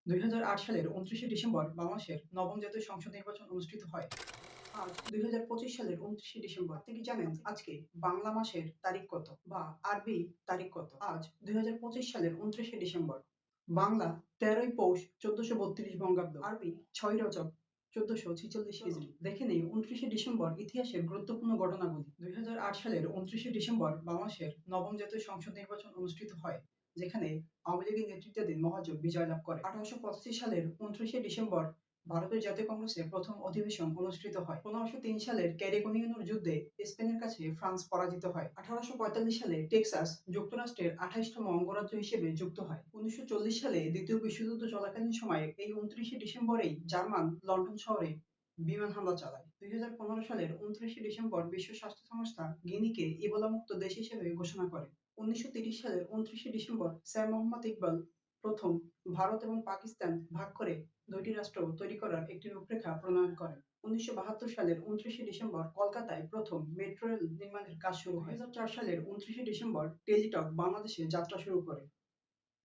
২০০৮ সালের ২৯শে ডিসেম্বর বাংলাদেশের নবম জাতীয় সংসদ নির্বাচন অনুষ্ঠিত হয়। আজ ২০২৫ সালের ২৯শে ডিসেম্বর। আপনি কি জানেন আজকে বাংলা মাসের তারিখ কত বা আরবি তারিখ কত? আজ ২০২৫ সালের ২৯শে ডিসেম্বর। বাংলা ১৩ই পৌষ ১৪৩২ বঙ্গাব্দ, আরবি ৬ রজব ১৪৪৬ হিজরি। দেখে নেই ২৯শে ডিসেম্বর ইতিহাসের গুরুত্বপূর্ণ ঘটনাগুলি। ২০০৮ সালের ২৯শে ডিসেম্বর বাংলাদেশের নবম জাতীয় সংসদ নির্বাচন অনুষ্ঠিত হয়, যেখানে আওয়ামী লীগের নেতৃত্বাধীন মহাজোট বিজয় লাভ করে। ১৮৮৫ সালের ২৯শে ডিসেম্বর ভারতের জাতীয় কংগ্রেসের প্রথম অধিবেশন অনুষ্ঠিত হয়। ১৫০৩ সালের ক্যারিকোনিয়ানোর যুদ্ধে স্পেনের কাছে ফ্রান্স পরাজিত হয়। ১৮৪৫ সালে টেক্সাস যুক্তরাষ্ট্রের ২৮তম অঙ্গরাজ্য হিসেবে যুক্ত হয়। ১৯৪০ সালে দ্বিতীয় বিশ্বযুদ্ধ চলাকালীন সময়ে এই ২৯শে ডিসেম্বরেই জার্মান লন্ডন শহরে বিমান হামলা চালায়। ২০১৫ সালের ২৯শে ডিসেম্বর বিশ্ব স্বাস্থ্য সংস্থা গিনিকে ইবোলা মুক্ত দেশ হিসেবে ঘোষণা করে। ১৯৩০ সালের ২৯শে ডিসেম্বর স্যার মোহাম্মদ ইকবাল প্রথম ভারত এবং পাকিস্তান ভাগ করে ২ টি রাষ্ট্র তৈরি করার একটি রূপরেখা প্রণয়ন করেন। ১৯৭২ সালের ২৯শে ডিসেম্বর কলকাতায় প্রথম মেট্রো রেল নির্মাণের কাজ শুরু হয়। ২০০৪ সালের ২৯শে ডিসেম্বর টেলিটক বাংলাদেশে যাত্রা শুরু করে।